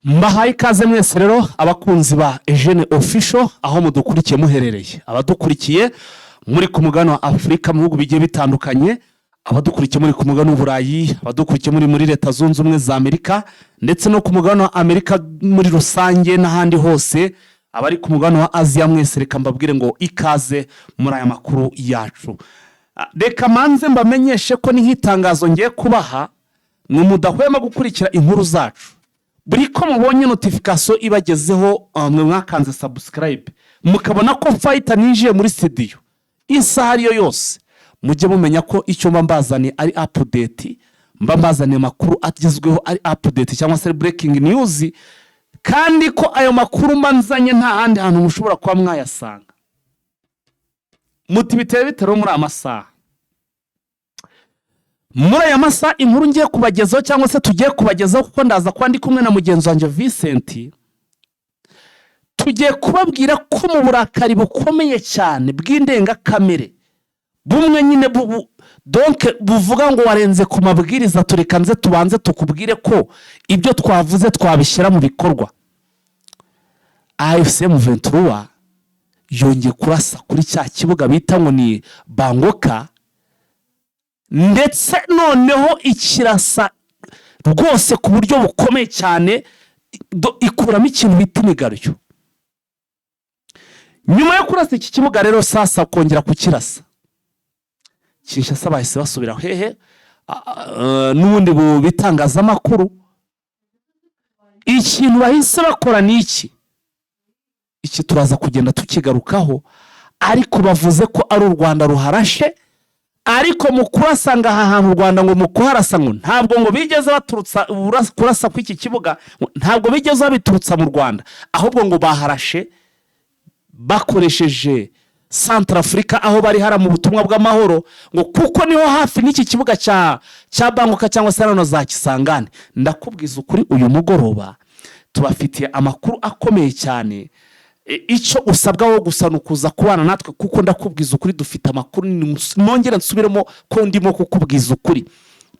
Mbahaye ikaze mwese rero abakunzi ba Eugene Official aho mudukurikiye muherereye, abadukurikiye muri ku mugabane wa Afrika mu bihugu bigiye bitandukanye, abadukurikiye muri ku mugabane w'Uburayi, abadukurikiye muri Leta Zunze Ubumwe za Amerika ndetse no ku mugabane wa Amerika muri rusange n'ahandi hose, abari ku mugabane wa Aziya mwese reka mbabwire ngo ikaze muri aya makuru yacu. Reka manze mbamenyeshe ko ni nk'itangazo ngiye kubaha, ni mudahwema gukurikira inkuru zacu. Buri ko mubonye notification ibagezeho mwe mwakanze subscribe mukabona ko Fighter ninjiye muri studio isaha ariyo yose, mujye mumenya ko icyo mbazaniye ari update, mbazaniye makuru agezweho ari update cyangwa se breaking news, kandi ko ayo makuru mbanzanye nta handi hantu mushobora kuba mwayasanga. Muti biteye bitero muri amasaha. Muri aya masaha inkuru ngiye kubagezaho cyangwa se tugiye kubagezaho, kuko ndaza kwandi kumwe na mugenzi wanje Vincent, tugiye kubabwira ko mu burakari bukomeye cyane bw'indenga kamere bumwe nyine donc buvuga ngo warenze ku mabwiriza, turekanze tubanze tukubwire ko ibyo twavuze twabishyira mu bikorwa. AFC M23 yongeye kurasa kuri cya kibuga bita ngo ni Bangoka, ndetse noneho ikirasa rwose ku buryo bukomeye cyane, ikuramo ikintu bita imigaryo. Nyuma yo kurasa iki kibuga rero sasa kongera kukirasa, Kinshasa bahise basubira hehe n'ubundi bitangaza makuru. Ikintu bahise bakora ni iki turaza kugenda tukigarukaho, ariko bavuze ko ari u Rwanda ruharashe, ariko mu kurasanga aha hantu u Rwanda ngo mu kuharasa ngo ntabwo ngo bigeze baturutsa kurasa kw'iki kibuga, ntabwo bigeze babiturutsa mu Rwanda, ahubwo ngo baharashe bakoresheje Centrafrica aho bari hara mu butumwa bw'amahoro, ngo kuko niho hafi n'iki kibuga cya Bangoka cyangwa se hano za Kisangani. Ndakubwiza ukuri uyu mugoroba tubafitiye amakuru akomeye cyane. Icyo usabwa wo gusa nukuza kubana natwe, kuko ndakubwiza ukuri dufite amakuru, nongera nsubiremo ko ndimo kukubwiza ukuri,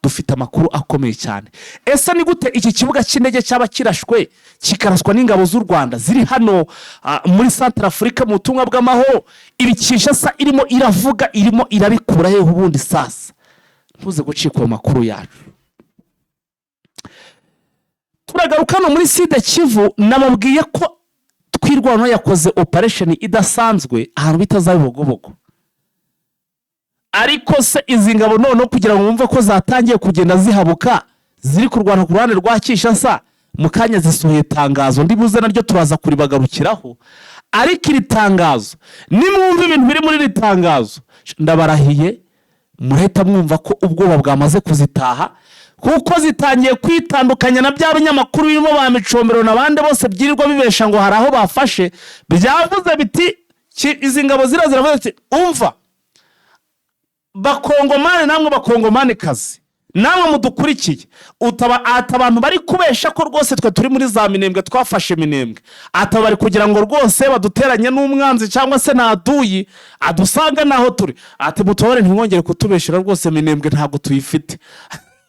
dufite amakuru akomeye cyane. Ese ni gute iki kibuga cy'indege cyaba kirashwe kikaraswa n'ingabo z'u Rwanda ziri hano muri Centrafrica mu butumwa bw'amahoro? Ibi Kinshasa irimo iravuga, irimo irabikura he ubundi? Sasa ntuze gucika ayo makuru yacu. Turagaruka no muri Sud Kivu, nababwiye ko twirwano yakoze operation idasanzwe ahantu bitazabibogobogo, ariko se izi ngabo none kugira ngo mwumve ko zatangiye kugenda zihabuka ziri kurwana ku ruhande rwa Kinshasa, mukanya zisohoye tangazo ndibuze naryo turaza kuribagarukiraho. Ariko iri tangazo nimwumva ibintu biri muri iri tangazo, ndabarahiye murahita mwumva ko ubwoba bwamaze kuzitaha, kuko zitangiye kwitandukanya na bya binyamakuru birimo ba Micombero n'abandi bose byirirwa bibesha ngo hari aho bafashe. Byavuze biti izi ngabo ziravuze ati umva bakongomane, namwe bakongomane kazi, namwe mudukurikiye abantu bari kubesha ko rwose twe turi muri za Minembwe, twafashe Minembwe, bari kugira ngo rwose baduteranye n'umwanzi cyangwa se naduyi adusanga naho turi, mutobore ntimwongere kutubeshera rwose Minembwe ntabwo tuyifite.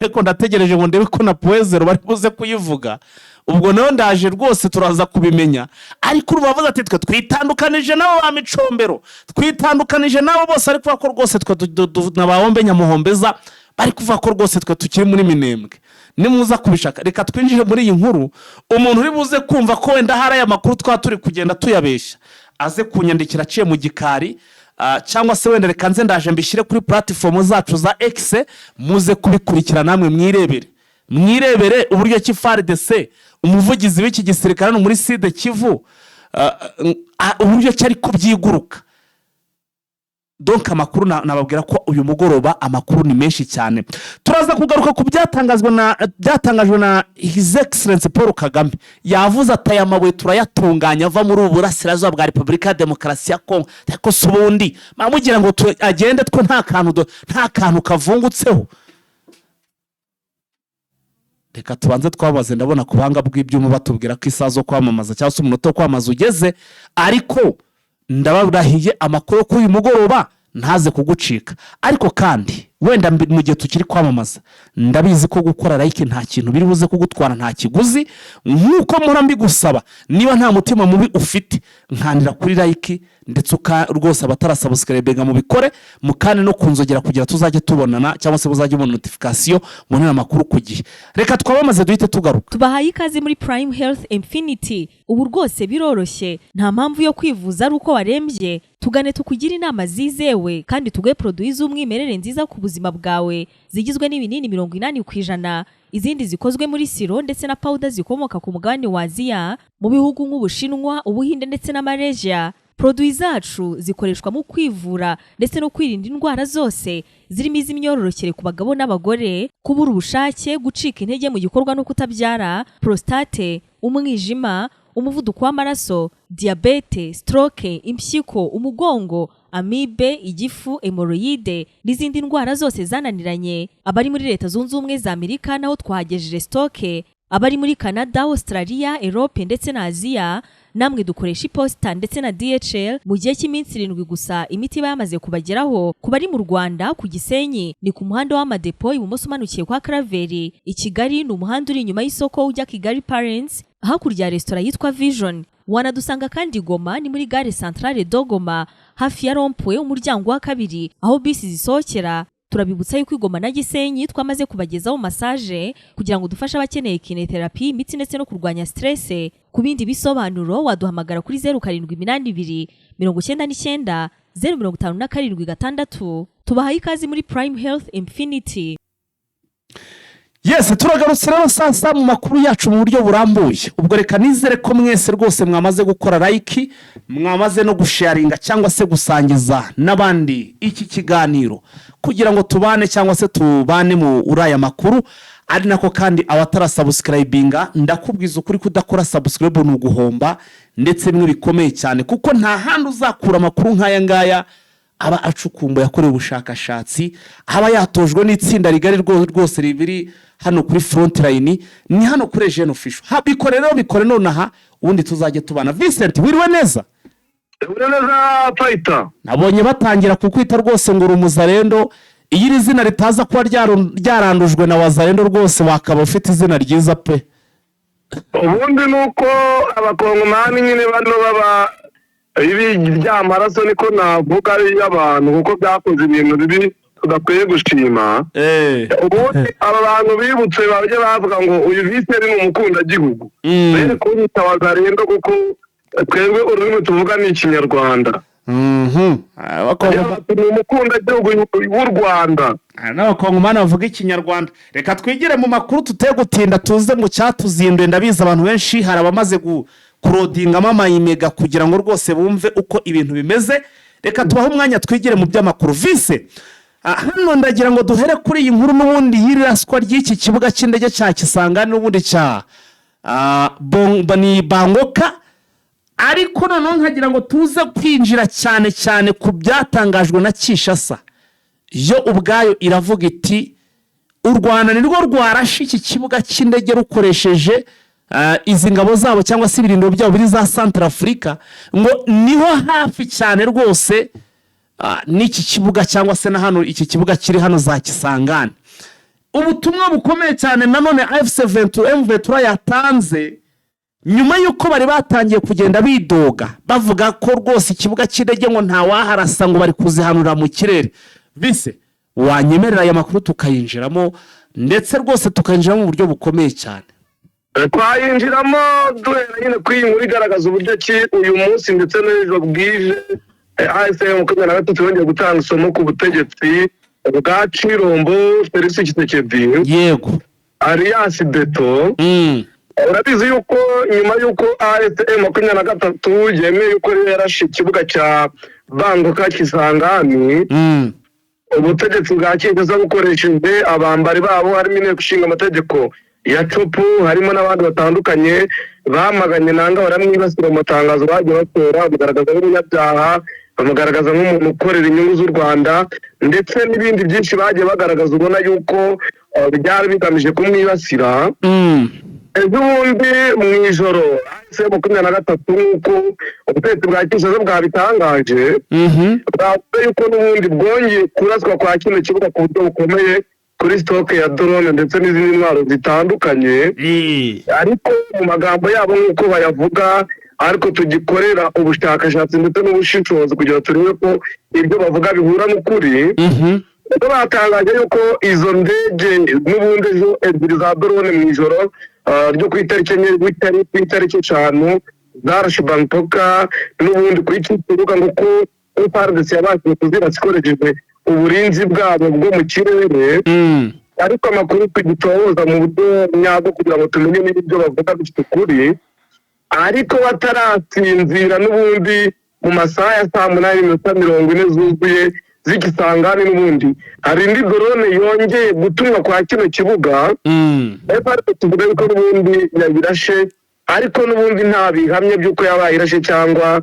Eko ndategereje ngo ndebe ko na Poezero bari buze kuyivuga, ubwo nayo ndaje rwose turaza kubimenya. Ariko urubavuze ati twe twitandukanije nabo ba Micombero, twitandukanije nabo bose, ariko ko rwose twe nabahombe nyamuhombeza, bari kuvuga ko rwose twe tukiri muri Minembwe. Nimuza kubishaka reka twinjije muri iyi nkuru, umuntu uri buze kumva ko wenda hari aya makuru turi kugenda tuyabesha aze kunyandikira aciye mu gikari, cyangwa se wenda reka nze ndaje mbishyire kuri platform zacu za X, muze kubikurikira namwe mwirebere uburyo ki FARDC umuvugizi w'iki gisirikare muri Sud Kivu uburyo cyari kubyiguruka. Donc amakuru nababwira ko uyu mugoroba amakuru ni menshi cyane. Turaza kugaruka ku byatangajwe na His Excellency Paul Kagame. Yavuze ati aya mabuye turayatunganya ava muri uburasirazuba bwa Repubulika ya Demokarasi ya Kongo, ariko subundi mamugira ngo agende twe nta kantu kavungutseho. Reka tubanze twabaze, ndabona kubanga bw'ibyuma batubwira ko isaha zo kwamamaza cyangwa se umunota wo kwamaza ugeze, ariko ndababurahiye amakuru kuri uyu mugoroba ntaze kugucika. Ariko kandi wenda mu gihe tukiri kwamamaza ndabizi ko gukora like nta kintu biri buze kugutwara, nta kiguzi, nkuko mpora mbigusaba. Niba nta mutima mubi ufite, nkandira kuri like ndetse rwose abatarasubscribe mu bikore mukane no kunzogera kugira tuzajye tubonana cyangwa se buzajye ubona notification mbonera amakuru ku gihe. Reka twabamaze duhite tugaruka. Tubahaye ikaze muri Prime Health Infinity. Ubu rwose biroroshye, nta mpamvu yo kwivuza ari uko warembye. Tugane tukugira inama zizewe kandi tuguhe produits z'umwimerere nziza ku buzima bwawe, zigizwe n'ibinini 80%, izindi zikozwe muri siro ndetse na powder zikomoka ku mugabane wa Aziya, mu bihugu nk'Ubushinwa, Ubuhinde ndetse na Malaysia. Produits zacu zikoreshwa mu kwivura ndetse no kwirinda indwara zose zirimo iz'imyororokere ku bagabo n'abagore, kubura ubushake, gucika intege mu gikorwa no kutabyara, prostate, umwijima, umuvuduko w'amaraso, diabete, stroke, impyiko, umugongo, amibe, igifu, hemorrhoide n'izindi ndwara zose zananiranye. Abari muri Leta Zunze Ubumwe za Amerika naho twahagejeje stoke, abari muri Canada, Australia, Europe ndetse na Aziya namwe dukoresha iposita ndetse na DHL mu gihe cy'iminsi 7 gusa imiti yamaze kubageraho. Ku bari mu Rwanda ku Gisenyi ni ku muhanda w'amadepo ibumoso umanukiye kwa Karaveri. I Kigali ni umuhanda uri inyuma y'isoko ujya Kigali Parents hakurya ya restaurant yitwa Vision. Wanadusanga kandi Goma ni muri gare centrale Dogoma hafi ya Rompwe umuryango wa 2 aho bisi zisohokera. Turabibutsa yuko Goma na Gisenyi twamaze kubagezaho massage kugira ngo dufashe abakeneye kinetherapy, imiti ndetse no kurwanya stress. Ku bindi bisobanuro waduhamagara kuri 0782 99 057 Tubahaye ikaze muri Prime Health Infinity. Yes, turagarutse rero sasa mu makuru yacu mu buryo burambuye. Ubwo reka nizere ko mwese rwose mwamaze gukora like, mwamaze no gusharinga cyangwa se gusangiza n'abandi iki kiganiro kugira ngo tubane cyangwa se tubane mu uraya makuru. Ari nako kandi abatarasubscribinga ndakubwiza ukuri kudakora subscribe no guhomba ndetse bimwe bikomeye cyane, kuko nta handi uzakura amakuru nk'aya ngaya aba acukumbuye yakorewe ubushakashatsi, aba yatojwe n'itsinda rigari rwose ribiri hano kuri Frontline, ni hano kuri Eugene Official. Bikore nonaha ubundi tuzajye tubana. Vincent, wiriwe neza? Neza Paita. Nabonye batangira kukwita rwose ngo urumuzarendo. Iyi izina ritaza kuba ryarandujwe na wazarendo rwose wakaba ufite izina ryiza pe. Ubundi nuko abakongomani nyine bano baba ibi by'amaraso niko navuga ari abantu kuko byakoze ibintu bibi tudakwiye gushima. Ubundi aba bantu bibutse babye bavuga ngo uyu Vincent ni umukunda gihugu. Bere kunyita wazarendo kuko twebwe ururimi tuvuga ni Ikinyarwanda. Umukunda gihugu w'u Rwanda. N'abakongomani bavuga Ikinyarwanda. Reka twigire mu makuru tutegutinda tuze ngo cyatuzinduye. Ndabiza abantu benshi hari abamaze kurodinga mama imega kugira ngo rwose bumve uko ibintu bimeze. Reka tubaho umwanya twigire mu by'amakuru. Vise hano ndagira ngo duhere kuri iyi nkuru n'ubundi yiraswa ry'iki kibuga cy'indege cya Kisangani n'ubundi cya Bangoka. Ariko noneho nkagira ngo tuze kwinjira cyane ku byatangajwe na Kinshasa. Yo ubwayo iravuga iti u Rwanda ni rwo rwarashe iki kibuga cy'indege rukoresheje izi ngabo zabo cyangwa se ibirindiro byabo biri za Central Africa, ngo niho hafi cyane rwose n'iki kibuga cyangwa se na hano iki kibuga kiri hano za Kisangani. Ubutumwa bukomeye cyane nanone AFC M23 yatanze nyuma yuko bari batangiye kugenda bidoga bavuga ko rwose ikibuga cy'indege ngo nta waharasa ngo bari kuzihanura mu kirere. Bise wanyemerera aya makuru tukayinjiramo ndetse rwose tukayinjiramo mu buryo bukomeye cyane. Twayinjiramo duhera nyine kwinkuru igaragaza uburyo ki uyu munsi ndetse n'ejo bwije ASM M23 yongeye gutanga isomo ku butegetsi bwa Chirombo Felix Tshisekedi. Yego. Alias Beto. Urabizi yuko nyuma yuko ASM M23 yemeye yuko yarashe ikibuga cya Bangoka Kisangani, ubutegetsi bwa Kinshasa bukoresheje abambari babo harimo inteko ishinga amategeko ya COPU, harimo n'abandi batandukanye bamaganye nanga baramwibasira mu matangazo bagiye batora bagaragaza nk'umunyabyaha, bamugaragaza nk'umuntu ukorera inyungu z'u Rwanda ndetse n'ibindi byinshi bagiye bagaragaza ubona yuko byari bigamije kumwibasira. ejobundi mu ijoro se 23 nk'uko ubutegetsi bwa Kinshasa bwabitangaje bwavuze yuko n'ubundi bwongeye kuraswa kwa kino kibuga ku buryo bukomeye kuri stoke ya drone ndetse n'izindi ntwaro zitandukanye ariko mu magambo yabo nk'uko bayavuga ariko tugikorera ubushakashatsi ndetse n'ubushishozi kugira turebe ko ibyo bavuga bihura n'ukuri batangaje yuko izo ndege n'ubundi zo ebyiri za drone mu ijoro ryo ku itariki enye ku itariki 5 zarashe Bangkok n'ubundi kuri iki kibuga ngo ko FARDC yabashije kuzirasa ikoresheje uburinzi bwabo bwo mu kirere ariko amakuru tugitohoza mu buryo nyabwo kugira ngo tumenye n'ibyo bavuga bifite ukuri ariko batarasinzira n'ubundi mu masaha ya 8:40 zuzuye z'Ikisangani n'ubundi hari indi drone yongeye gutumwa kwa kino kibuga FARDC tuvuga ko n'ubundi yabirashe ariko n'ubundi nta bihamye by'uko yabayirashe cyangwa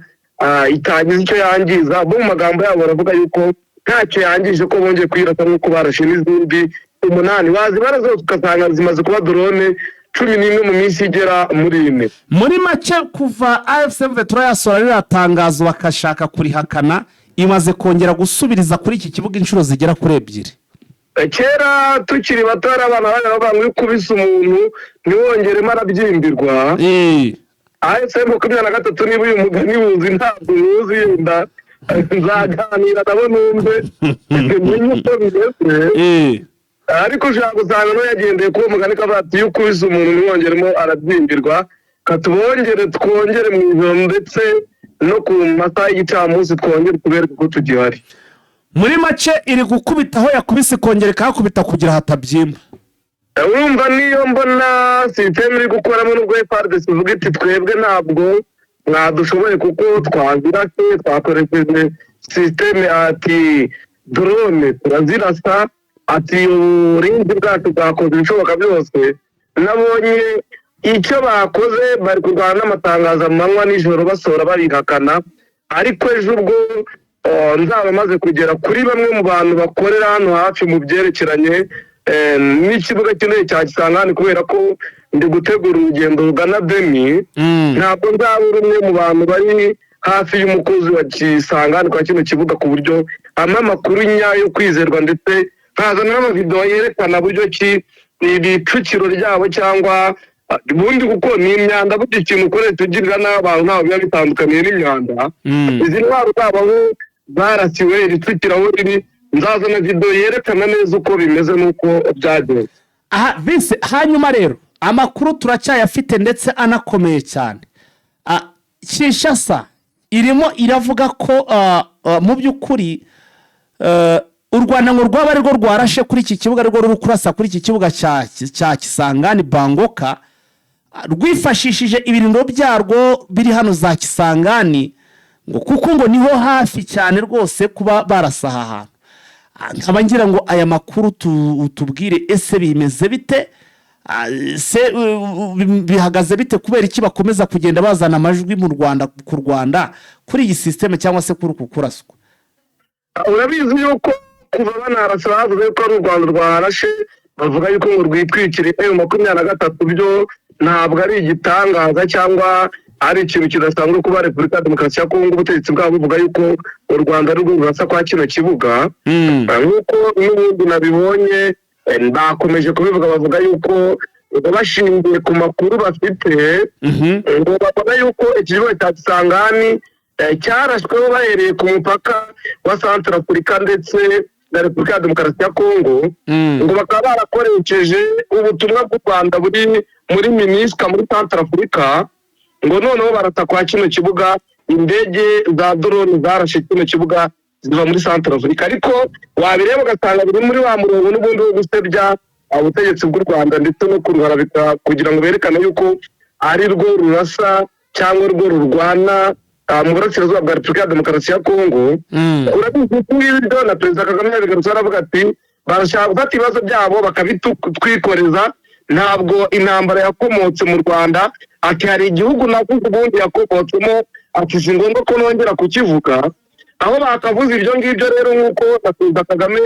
itagize icyo yangiza bo mu magambo yabo baravuga yuko ntacyo yangije ko bongeye kwirata nk'uko barashe n'izindi 8 bazibara zose ugasanga zimaze kuba drone 11 mu minsi igera muri 4 muri make kuva AFC/M23 yasora riratangazo bakashaka kurihakana imaze kongera gusubiriza kuri iki kibuga inshuro zigera kuri 2 kera tukiri batara abana bavuga kubisa umuntu niwongeremo arabyimbirwa AFC/M23 niba uyu mugani wuzi ntabwo wuzi yenda nzaganira nabo numve menye uko bimeze ariko ushaka gusanga no yagendeye kuba mugani kabati yo kubisa umuntu niwongeremo arabyimbirwa katubongere twongere mu ijoro ndetse no ku masaha y'igicamunsi twongere kubereka ko tugihari muri make iri gukubita aho yakubise kongera kakubita kugira hatabyimba urumva niyo mbona system iri gukoramo n'ubwo FARDC ivuga iti twebwe ntabwo mwadushoboye kuko twazirase twakoresheje system ati drone turazirasa ati uburinzi bwacu bwakoze ibishoboka byose nabonye icyo bakoze bari kurwana n'amatangazo amanywa n'ijoro basora babihakana ariko ejo ubwo nzaba maze kugera kuri bamwe mu bantu bakorera hano hafi mu byerekeranye n'ikibuga kinini cya Kisangani kubera ko ndi gutegura urugendo rugana Beni ntabwo nzaba umwe mu bantu bari hafi y'umukozi wa Kisangani kwa kino kibuga ku buryo amakuru nyayo kwizerwa ndetse nkaza n'amavideo yerekana buryo ki ibicukiro ryabo cyangwa ubundi kuko ni imyanda buryo ikintu ukoresha ugirira n'abantu ntaho biba bitandukaniye n'imyanda izi ntwaro zabo barasiwe iricukiraho riri nzazana video yerekana neza uko bimeze n'uko byagenze Vince hanyuma rero amakuru turacyayafite ndetse anakomeye cyane Kinshasa irimo iravuga ko mu by'ukuri u Rwanda ngo rwaba ari rwo rwarashe kuri iki kibuga rwo ruri kurasa kuri iki kibuga cya Kisangani Bangkok rwifashishije ibirindiro byarwo biri hano za Kisangani ngo kuko ngo niho hafi cyane rwose kuba barasaha ahantu nkaba ngira ngo aya makuru tubwire ese bimeze bite se bihagaze bite kubera iki bakomeza kugenda bazana amajwi mu Rwanda ku Rwanda kuri iyi system cyangwa se kuri kuraswa urabizi yuko kuva banarasa bavuze ko u Rwanda rwarashe bavuga yuko ngo rwitwikire M23 byo ntabwo ari igitangaza cyangwa ari ikintu kidasanzwe kuba Repubulika Demokarasi ya Kongo ubutegetsi bwabo buvuga yuko u Rwanda rwo rurasa kwa kino kibuga nk'uko n'ubundi nabibonye bakomeje kubivuga bavuga yuko bashingiye ku makuru bafite ngo babona yuko ikibuga cya Kisangani cyarashweho bahereye ku mupaka wa Centrafrica ndetse na Repubulika Demokarasi ya Kongo ngo bakaba barakoresheje ubutumwa bw'u Rwanda buri muri MINUSCA muri Centrafrica ngo noneho barata kwa kino kibuga indege za drone zarashe kino kibuga ziva muri Centrafrica ariko wabireba ugasanga biri muri wa murongo n'ubundi wo gusebya ubutegetsi bw'u Rwanda ndetse no kuruharabika kugira ngo berekane yuko ari rwo rurasa cyangwa rwo rurwana mu burasirazuba bwa Repubulika Demokarasi ya Kongo urabizi ko na Perezida Kagame yabigarutse aravuga ati barashaka gufata ibibazo byabo bakabitwikoreza ntabwo intambara yakomotse mu Rwanda ati hari igihugu navuga ubundi yakomotsemo ati si ngombwa ko nongera kukivuga aho bakavuze ibyo ngibyo rero nk'uko na Perezida Kagame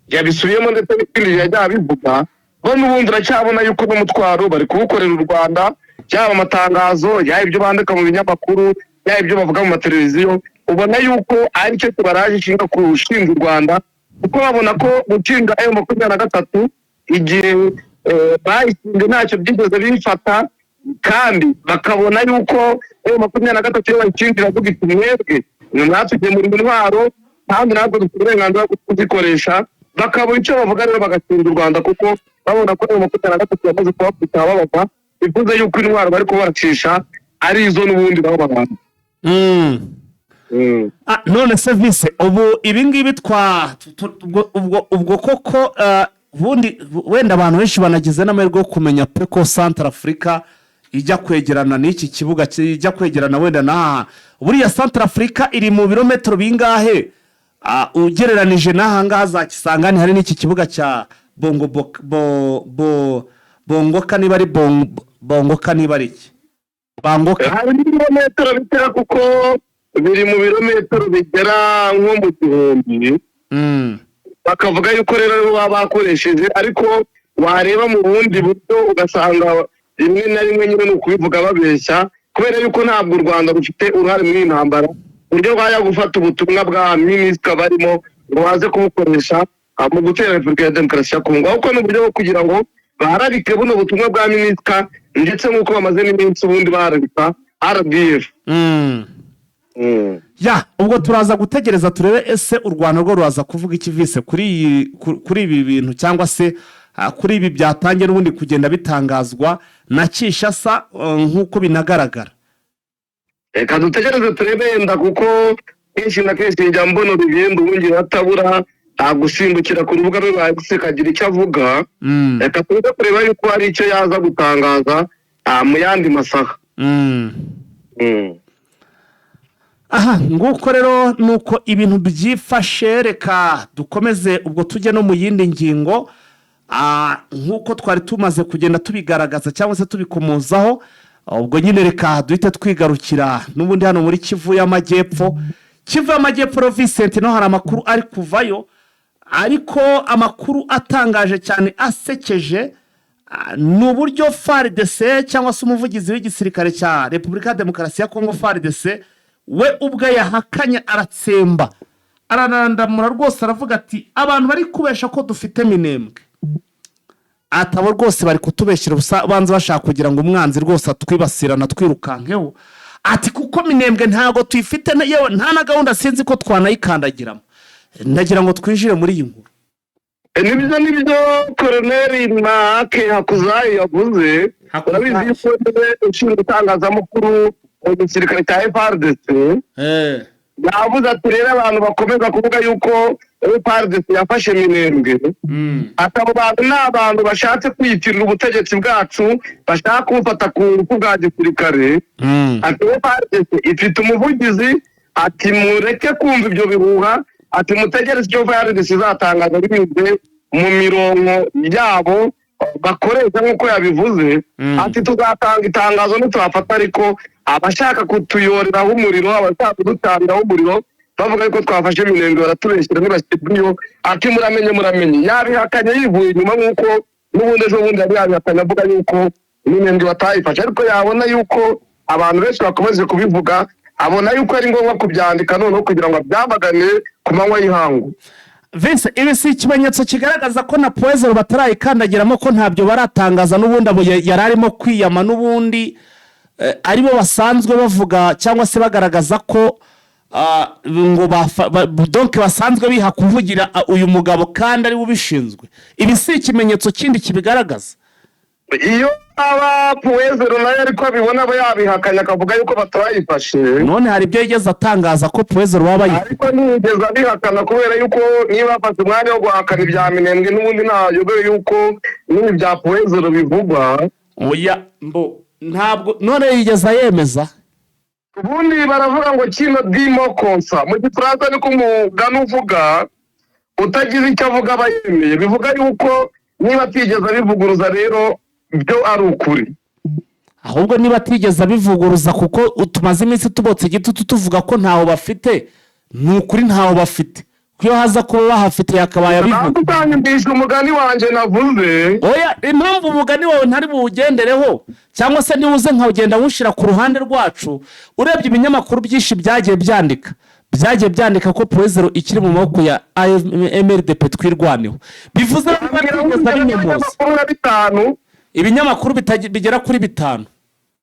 yabisubiyemo ndetse n'ibindi yajya bivuga bo n'ubundi uracyabona yuko n'umutwaro bari kuwukorera u Rwanda, yaba amatangazo, yaba ibyo bandika mu binyamakuru, yaba ibyo bavuga mu mateleviziyo, ubona yuko ari cyo kibaraje ishinga kushinga u Rwanda, kuko babona ko gushinga M23 igihe bayishinze ntacyo byigeze bifata, kandi bakabona yuko M23 yo bayishingira avuga iti mwebwe mwatujye muri intwaro kandi ntabwo dufite uburenganzira bwo kuzikoresha, bakabura icyo bavuga rero bagatsinda u Rwanda, kuko babona ko M23 yamaze kubapfutsa babava, bivuze yuko intwaro bari kubaracisha ari izo n'ubundi babo abantu. None service ubu ibingibi ubwo koko bundi wenda abantu benshi banagize n'amahirwe yo kumenya pe ko Central Africa ijya kwegerana n'iki kibuga ijya kwegerana wenda na buriya Central Africa iri mu birometero bingahe ugereranije n'aha ngaha za Kisangani hari n'iki kibuga cya Bongoka niba ari Bongoka niba ari iki Bangoka hari ibirometero bitera, kuko biri mu birometero bigera nko mu gihumbi. Bakavuga yuko rero baba bakoresheje, ariko wareba mu bundi buryo ugasanga rimwe na rimwe nyine ni ukubivuga babeshya, kubera yuko ntabwo u Rwanda rufite uruhare muri iyi ntambara, uburyo bwajya gufata ubutumwa bwa minisitiri barimo ngo baze kubukoresha mu gutera Repubulika ya Demokarasi ya Kongo, ahubwo ni uburyo bwo kugira ngo baharabike buno butumwa bwa minisitiri, ndetse nk'uko bamaze n'iminsi ubundi baharabika RDF. Ya ubwo turaza gutegereza turebe ese u Rwanda rwo ruraza kuvuga ikivise kuri ibi bintu, cyangwa se kuri ibi byatangiye n'ubundi kugenda bitangazwa na Kinshasa nk'uko binagaragara. Reka dutegereze turebe yenda, kuko kenshi na kenshi njya mbona urugendo ubundi batabura gusimbukira ku rubuga rwe bahise kagira icyo avuga. Reka tuze kureba yuko hari icyo yaza gutangaza mu yandi masaha. Aha nguko rero nuko ibintu byifashe. Reka dukomeze ubwo tujye no mu yindi ngingo nk'uko twari tumaze kugenda tubigaragaza cyangwa se tubikomozaho. Ubwo nyine reka duhite twigarukira n'ubundi hano muri Kivu y'Amajyepfo. Kivu y'Amajyepfo Vincent, no hari amakuru ari kuvayo, ariko amakuru atangaje cyane asekeje ni uburyo FARDC cyangwa se umuvugizi w'igisirikare cya Repubulika ya Demokarasi ya Kongo FARDC we ubwe yahakanye, aratsemba, aranandamura rwose, aravuga ati abantu bari kubesha ko dufite Minembwe atabo rwose bari kutubeshyira banza bashaka kugira ngo umwanzi rwose atwibasirana twirukankeho, ati kuko Minembwe ntago tuyifite, yewe nta na gahunda sinzi ko twanayikandagiramo. Ndagira ngo twinjire muri iyi nkuru. Nibyo Colonel Make Hakuzayi yavuze, urabizi ko ushinzwe itangazamakuru mu gisirikare cya FARDC yavuze ati rero abantu bakomeza kuvuga yuko FARDC yafashe Minembwe, akabo bantu ni abantu bashatse kwiyitirira ubutegetsi bwacu, bashaka kubufata ku ngufu bwa gisirikare. Ati FARDC ifite umuvugizi, ati mureke kumva ibyo bihuha, ati mutegereze icyo FARDC izatangaza binyuze mu mirongo yabo bakoresha nk'uko yabivuze. Ati tuzatanga itangazo ntitwafata, ariko abashaka kutuyoreraho umuriro, abashaka kudutangaho umuriro bavuga yuko twafashe Minembwe baratubeshyira ntibashyirweyo. Ati muramenye yabihakanye yivuye inyuma, nk'uko n'ubundi ejo bundi yabihakanye avuga yuko Minembwe batayifashe, ariko yabona yuko abantu benshi bakomeje kubivuga, abona yuko ari ngombwa kubyandika noneho kugira ngo abyamagane ku manywa y'ihangu. Vince, ibi si ikimenyetso kigaragaza ko na Poezero batarayikandagiramo, ko ntabyo baratangaza n'ubundi abo yararimo kwiyama n'ubundi aribo basanzwe bavuga cyangwa se bagaragaza ko ngo donc basanzwe biha kuvugira uyu mugabo kandi ari ubishinzwe. Ibi si ikimenyetso kindi kibigaragaza. Iyo aba Poezero nayo ariko abibona aba yabihakanya akavuga yuko batarayifashe, none hari ibyo yigeze atangaza ko Poezero waba ariko ntiyigeze abihakana, kubera yuko niba bafata umwanya wo guhakana ibya Minembwe n'ubundi ntayobere yuko n'ibi bya Poezero bivugwa. Oya ntabwo none yigeze yemeza. Ubundi baravuga ngo kino dimo konsa mu gifaransa, niko umugani uvuga utagize icyo avuga aba yemeye. Bivuga yuko niba atigeze abivuguruza rero byo ari ukuri, ahubwo niba atigeze abivuguruza, kuko tumaze iminsi tubotse igitutu tuvuga ko ntaho bafite, ni ukuri ntaho bafite. iyo haza kuba bahafite yakabaye abivuga. ntabwo utanyumvisha umugani wanjye navuze. Oya, impamvu umugani wawe ntari buwugendereho cyangwa se niba uze nkawugenda wushyira ku ruhande rwacu, urebye ibinyamakuru byinshi byagiye byandika ko Poezero ikiri mu maboko ya MRDP twirwaneho, bivuze ko batigeze binyemoza. Ibinyamakuru bigera kuri 5.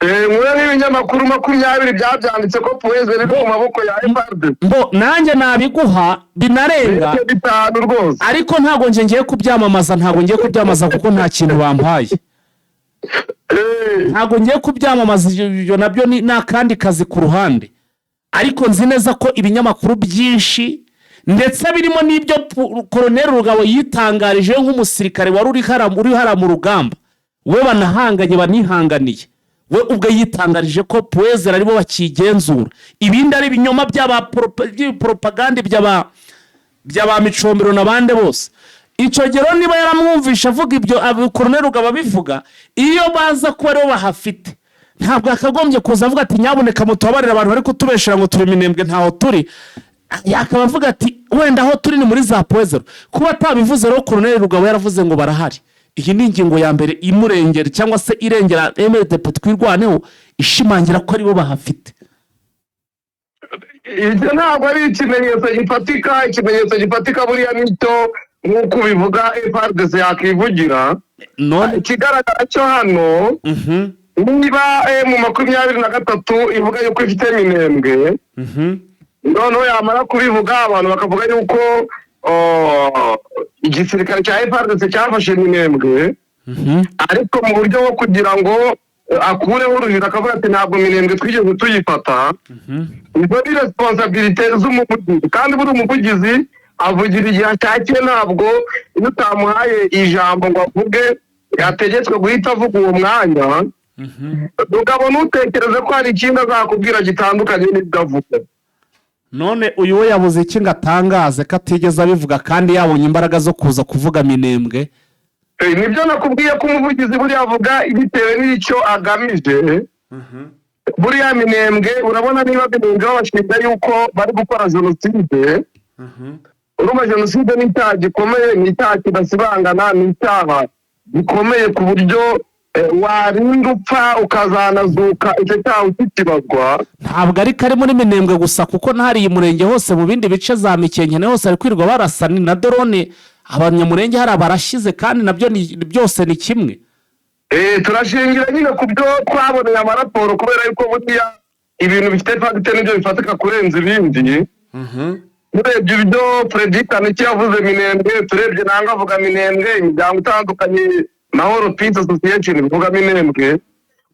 Mwe n'ibinyamakuru 20 byabyanditse ko Poezero iri mu maboko ya FARDC. Nanjye nabiguha binarenga 5 rwose, ariko ntago ngiye kubyamamaza kuko nta kintu bampaye. Ntago ngiye kubyamamaza, ibyo nabyo ni nakandi kazi ku ruhande, ariko nzi neza ko ibinyamakuru byinshi ndetse birimo n'ibyo Colonel Rugabo yitangarije nk'umusirikare wari uri hara mu rugamba, we banahanganye banihanganiye, we ubwo yitangarije ko Poezero aribo bakigenzura, ibindi ari ibinyoma by'abapropaganda by'aba Micombero n'abande bose. Icyo gero niba yaramwumvisha avuga ibyo Colonel Rugabo bivuga, iyo baza kuba aribo bahafite ntabwo akagombye kuza avuga ati nyaboneka mutubabarira abantu bari kutubeshera ngo turi Minembwe ntaho turi. Yakaba avuga ati wenda aho turi ni muri za Poezero. Kuba atabivuze rero Colonel Rugabo yaravuze ngo barahari. Iyi ni ingingo ya mbere imurengera cyangwa se irengera MRDP twirwaneho, ishimangira ko aribo bahafite. Ibyo ntabwo ari ikimenyetso gifatika buriya nicyo nk'uko bivuga FARDC yakivugira. Ikigaragara cyo hano niba mu 23 ivuga yuko ifite Minembwe, noneho yamara kubivuga abantu bakavuga yuko igisirikare cya FARDC cyafashe Minembwe, ariko mu buryo bwo kugira ngo akureho urujijo akavuga ati ntabwo Minembwe twigeze tuyifata. Izo ni responsabilité z'umuvugizi, kandi buri umuvugizi avugira igihe ashakiye, ntabwo iyo utamuhaye ijambo ngo avuge yategetswe guhita avuga uwo mwanya. Ukabona utekereza ko hari ikindi azakubwira gitandukanye n'ibyo avuga. None uyu we yabuze iki ngo atangaze ko atigeze abivuga kandi yabonye imbaraga zo kuza kuvuga Minembwe? Nibyo nakubwiye ko umuvugizi buriya avuga bitewe n'icyo agamije. Buriya Minembwe urabona niba Minembwe babashinja yuko bari gukora jenoside. Urumva jenoside ni icyaha gikomeye, ni icyaha kidasibangana, ni icyaha gikomeye ku buryo warinda upfa ukazanazuka icyo cyaha ukikibazwa. Ntabwo ari kari muri Minembwe gusa, kuko ntari umurenge hose mu bindi bice za Mikenkene hose ari kwirirwa barasana na drone. Abanyamurenge hari abarashize kandi nabyo byose ni kimwe. Turashingira nyine ku byo twaboneye amaraporo, kubera yuko buriya ibintu bifite fagite nibyo bifatika kurenza ibindi. Turebye ibyo Fredika Niki yavuze Minembwe, turebye nanga avuga Minembwe, imiryango itandukanye Mahoro Peace Association bivuga Minembwe.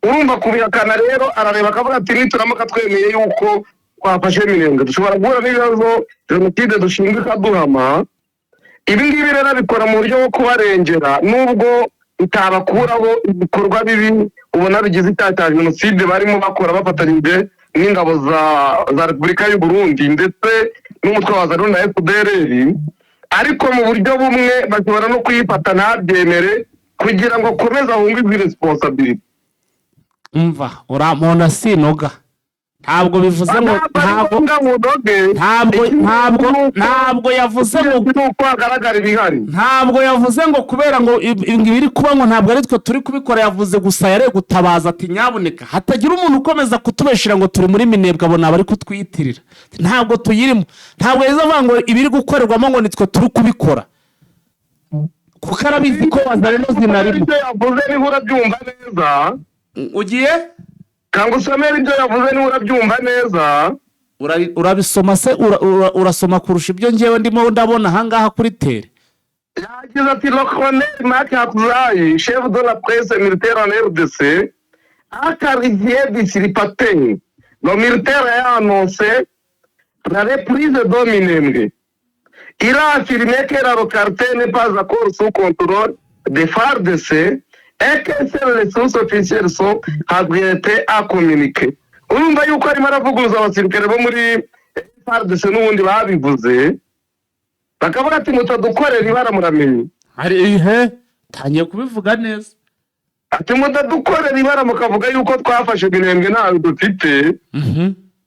Urumva kubihakana rero arareba akavuga ati nituramuka twemeye yuko twafashe Minembwe dushobora guhura n'ibibazo jenoside dushinzwe ikaduhama. Ibi ngibi rero bikora mu buryo bwo kubarengera, nubwo itabakuraho ibikorwa bibi ubona bigize icyaha cya jenoside barimo bakora bafatanyije n'ingabo za Repubulika y'u Burundi ndetse n'umutwe wa Zanu na FDLR, ariko mu buryo bumwe bashobora no kuyifata ntabyemere kugira ngo komeza ahunge responsibility. Umva uramona sinoga, ntabwo bivuze ngo ntabwo yavuze ngo agaragara ibihari, ntabwo yavuze ngo kubera ngo ibiri kuba ngo ntabwo ari twe turi kubikora. Yavuze gusa yare gutabaza ati nyaboneka hatagira umuntu ukomeza kutubeshira ngo turi muri Minembwe abo nabari kutwiyitirira, ntabwo tuyirimo. Ntabwo yazavuga ngo ibiri gukorerwamo ngo nitwe turi kubikora, kuko arabizi ko Wazalendo zinarimo. Ibyo yavuze niho urabyumva neza, ugiye kanga usomera ibyo yavuze niho urabyumva neza. Urabisoma se urasoma kurusha ibyo ngewe ndimo ndabona ahangaha kuri tere. Yagize ati le colonel Marc Habzayi, chef de la presse militaire en RDC, a clarifié d'ici le matin. Le militaire a annoncé la reprise de Minembwe. Il a affirmé que la localité n'est pas encore sous contrôle des FARDC et que seules les sources officielles sont habilitées à communiquer. Urumva yuko arimo aravuguruza abasirikare bo muri FARDC n'ubundi babivuze, bakavuga ati mutadukorera ibara muramenye. Hari ihe tangiye kubivuga neza, ati mutadukorera ibara mukavuga yuko twafashe Minembwe ntawe dufite.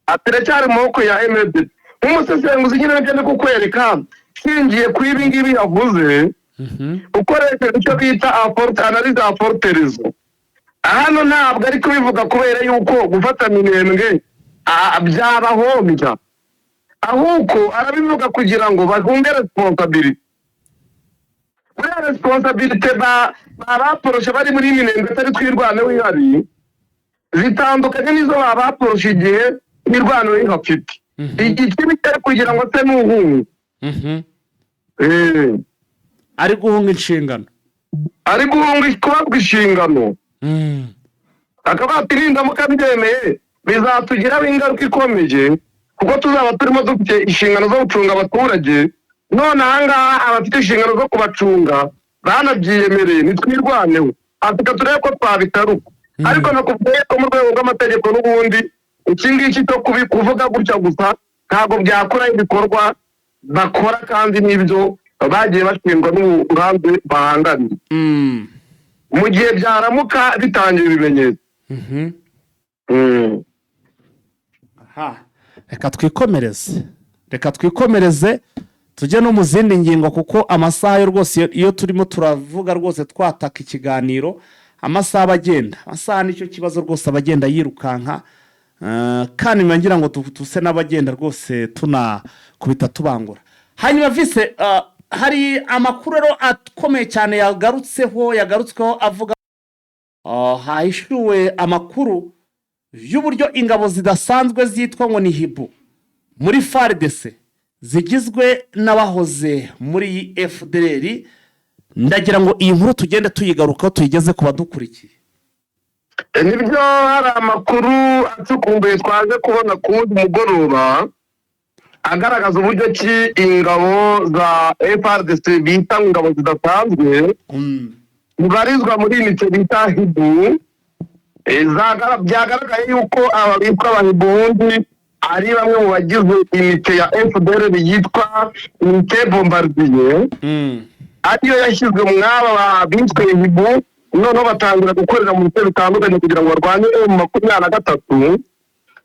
Ati cyari mu maboko ya MRDP. Umusesenguzi nyine nabyo ndi kukwereka shingiye kuri ibi ngibi yavuze ukoresheje icyo bita analyse aforterizo. Hano ntabwo ari kubivuga kubera yuko gufata minembwe byabahombya, ahubwo arabivuga kugira ngo bahunge responsibility. Buriya responsibility baporoshe bari muri minembwe atari twirwane wihari zitandukanye n'izo baporoshe igihe mirwano y'ihafite igikibi cyari kugira ngo se n'uhunge ari guhunga inshingano, ari guhunga kubabwa inshingano. Akaba atirinda mukabyemeye bizatugiraho ingaruka ikomeye, kuko tuzaba turimo dufite inshingano zo gucunga abaturage. None ahangaha abafite inshingano zo kubacunga banabyiyemereye nitwirwaneho, afite turebe ko twabitaruka. Ariko nakubwiye ko mu rwego rw'amategeko n'ubundi iki ngiki cyo kuvuga gutya gusa ntabwo byakora ibikorwa bakora, kandi n'ibyo bagiye bashinzwe n'uburambe bahanganye mu gihe byaramuka bitangiye ibimenyetso. reka twikomereze tujye no mu zindi ngingo, kuko amasaha yo rwose iyo turimo turavuga rwose twataka ikiganiro amasaha abagenda, amasaha nicyo kibazo rwose abagenda yirukanka, kandi ngira ngo tuse n'abagenda rwose tunakubita tubangura. Hanyuma vise hari amakuru rero akomeye cyane yagarutsweho avuga hahishuwe amakuru y'uburyo ingabo zidasanzwe zitwa ngo ni hibu muri FARDC zigizwe n'abahoze muri FDLR. Ndagira ngo iyi nkuru tugende tuyigarukaho tuyigeze ku badukurikiye. Nibyo, hari amakuru atukumbuye twaje kubona ku wundi mugoroba agaragaza uburyo ki ingabo za FARDC bita ingabo zidasanzwe zibarizwa muri unite bita hibu. Byagaragaye yuko aba bitwa abahibundi ari bamwe mu bagize unite ya FDLR yitwa unite bombardier, ariyo yashyizwe mu mwaba bitwe hibu. Noneho batangira gukorera mu bice bitandukanye kugira ngo barwanye M23,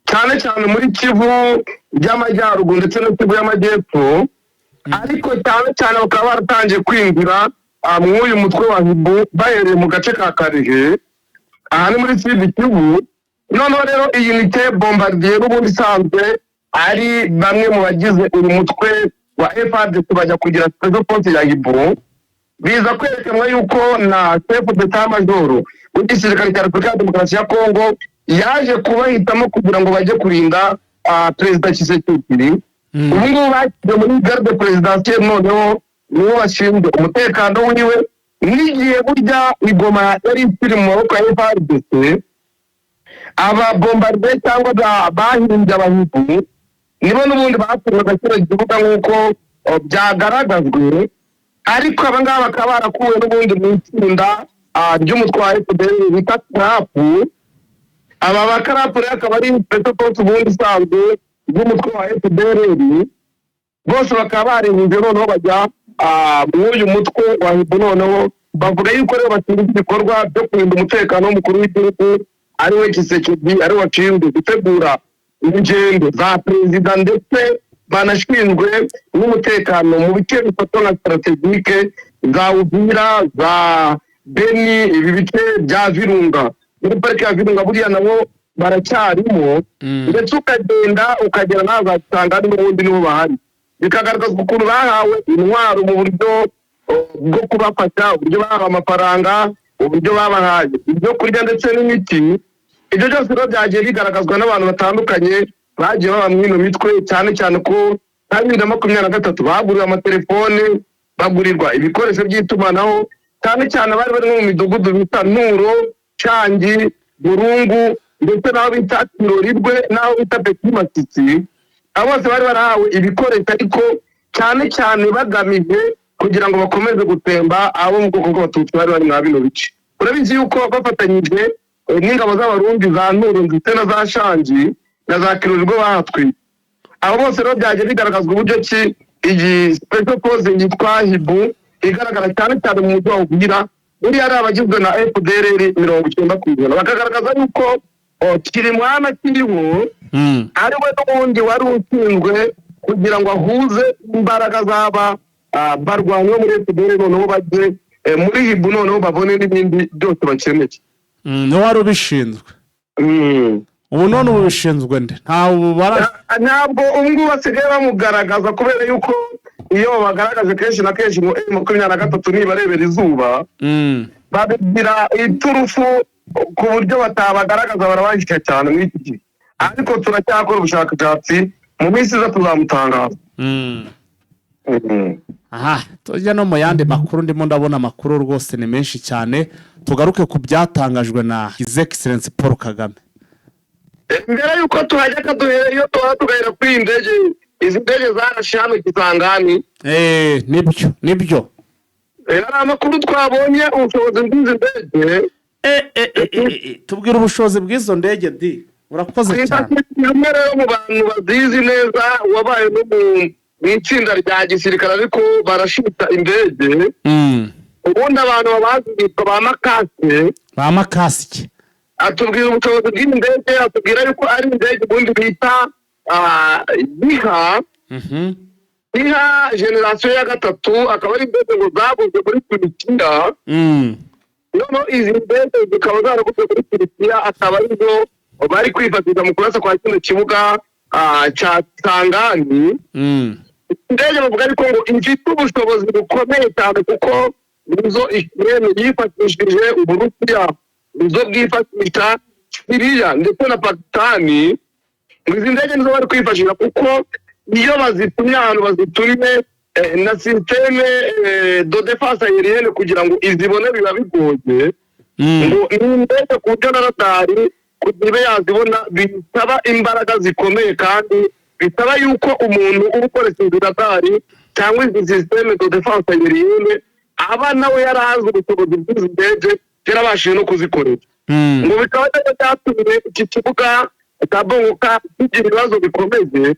cyane cyane muri Kivu by'amajyaruguru ndetse no Kivu y'amajyepfo. Ariko cyane cyane bakaba baratangiye kwinjira mw'uyu mutwe wa hibu bahereye mu gace ka Karehe, aha ni muri Sud Kivu. Noneho rero iyi unité bombardier n'ubundi isanzwe ari bamwe mu bagize uyu mutwe wa FARDC bajya kugira special force ya hibu. Biza kwerekanwa yuko na chef d'etat major w'igisirikare cya Repubulika ya Demokarasi ya Kongo yaje kubahitamo kugira ngo bajye kurinda Perezida Tshisekedi. Ubu ngubu bashyize muri garde présidentielle, noneho nibo bashinzwe umutekano wiwe. N'igihe burya Igoma yari iri mu maboko ya FARDC, aba bombardier cyangwa bahinze abahibu nibo n'ubundi bafungaga kino kibuga nk'uko byagaragajwe. Ariko aba ngaba bakaba barakuwe n'ubundi mu itsinda ry'umutwe wa FDL bita Karapu. Aba bakarapu rero akaba ari special force ubundi isanzwe y'umutwe wa FDL. Bose bakaba barengeje noneho bajya mw'uyu mutwe wa hibu. Noneho bavuga yuko rero bashinzwe ibikorwa byo kurinda umutekano w'umukuru w'igihugu ariwe Tshisekedi, ari washinzwe gutegura ingendo za perezida, ndetse banashinzwe n'umutekano mu bice bifatwa nka strategike za Uvira, za Beni, ibi bice bya Virunga. Muri parike ya Virunga buriya nabo baracyarimo, ndetse ukagera naho uzasanga n'ubundi nibo bahari. Bikagaragazwa ukuntu bahawe intwaro mu buryo bwo kubafasha, uburyo bahawe amafaranga, uburyo babahaye ibyo kurya ndetse n'imiti. Ibyo byose rero byagiye bigaragazwa n'abantu batandukanye bagiye baba mw'ino mitwe, cyane cyane ko nka 2023 baguriwe amatelefone, bagurirwa ibikoresho by'itumanaho, cyane cyane bari mu midugudu bita Nuro, Cangi, Burungu, ndetse n'aho bita Kirorirwe n'aho bita Petit Masisi. Abo bose bari barahawe ibikoresho, ariko cyane cyane bagamije kugira ngo bakomeze gutemba abo mu bwoko bw'Abatutsi bari bari mwa bino bice. Urabizi yuko bafatanyije n'ingabo z'Abarundi za Nuro ndetse na za Shangi na za Kirorirwe bahatwi. Abo bose rero byagiye bigaragazwa uburyo ki iyi special force yitwa hibu igaragara cyane cyane mu mujyi wa Uvira. Buriya ari abagizwe na FDLR 90%. Bakagaragaza yuko Kirimwana kiriho ari we n'ubundi wari ushinzwe kugira ngo ahuze imbaraga zaba barwanya muri FDL noneho bajye muri hibu noneho babone n'ibindi byose bakeneye. Ni wari ubishinzwe. Ubu none ubu bishinzwe nde? Ntabwo ubungubu basigaye bamugaragaza kubera yuko iyo bagaragaje kenshi na kenshi ngo 23 nibarebera izuba babigira iturufu ku buryo batabagaragaza barabahisha cyane muri iki gihe, ariko turacyakora ubushakashatsi mu minsi iza tuzamutangaza. Aha, tujya no mu yandi makuru, ndimo ndabona amakuru rwose ni menshi cyane. Tugaruke ku byatangajwe na His Excellency Paul Kagame. Mbere yuko tuhajya iyo tugahera kuri indege, izi ndege zarashe hano Kisangani. Nibyo. Hari amakuru twabonye ubushobozi bw'izi ndege. Tubwira ubushobozi bw'izo ndege di. Urakoze cyane. Umwe rero mu bantu bazizi neza wabaye no mu itsinda rya gisirikare ariko barashita indege. Ubundi abantu babazi bitwa ba makasike. Atubwira ubushobozi bw'indege, atubwira yuko ari indege ubundi bita Iha generasiyo ya gatatu, akaba ari indege ngo zabuze muri Turikiya. Noneho izi ndege zikaba zarabuze muri Turikiya, akaba arizo bari kwifashisha mu kurasa kwa kino kibuga cya Kisangani. Indege bavuga ariko ngo ifite ubushobozi bukomeye cyane kuko nizo Ukraine yifashishije Uburusiya, nizo bwifashisha Syria ndetse na Pakistani. Izi ndege nizo bari kwifashisha kuko iyo bazitumye ahantu baziturime na systeme de défense aérienne kugira ngo izibone biba bigoye. Ngo indege ku buryo na radari kugira yazibona bisaba imbaraga zikomeye kandi bisaba yuko umuntu ukoresha radari cyangwa izi systeme de défense aérienne aba nawe yarahaze ubushobozi bw'izi ndege yarabashije no kuzikorera. Ngo bikaba byatumye iki kibuga Tabongoka kigira ibibazo bikomeye,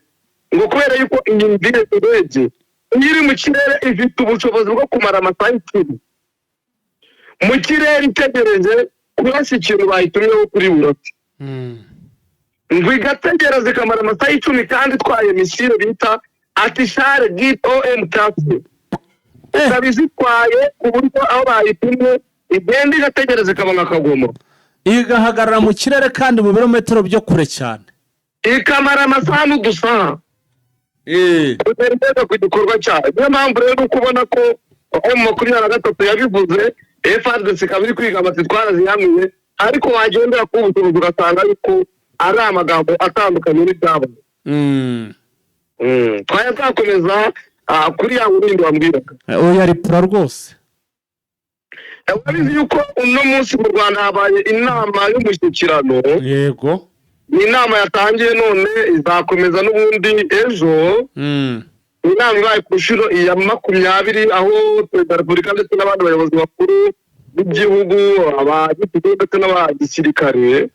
ngo kubera yuko iyi ndege iri mu kirere ifite ubushobozi bwo kumara amasaha 10 mu kirere itegereje kurasa ikintu bayitumyeho kuri buroti. Ngo igategereza ikamara amasaha 10 kandi twaye misile bita Atishare GOM-4 zabizitwaye ku buryo aho bayitumye igenda igategereza ikabona akagoma, igahagarara mu kirere kandi mu birometero byo kure cyane, ikamara amasaha n'udusaha kugerageza ku gikorwa cyayo. Niyo mpamvu rero kubona ko M23 yabivuze, FARDC kabiri kwiga bati twarazihamiye, ariko wagendera ku bushobozi ugasanga yuko ari amagambo atandukanye n'ibyabo. Twayazakomeza kuri ya urindi wambwiraga. Oya ripura rwose. Wabizi yuko uno munsi mu Rwanda habaye inama y'umushyikirano. Yego. Ni inama yatangiye none izakomeza n'ubundi ejo. Inama ibaye ku nshuro ya 20 aho Perezida wa Repubulika ndetse n'abandi bayobozi bakuru b'igihugu, abagihugu ndetse n'abagisirikare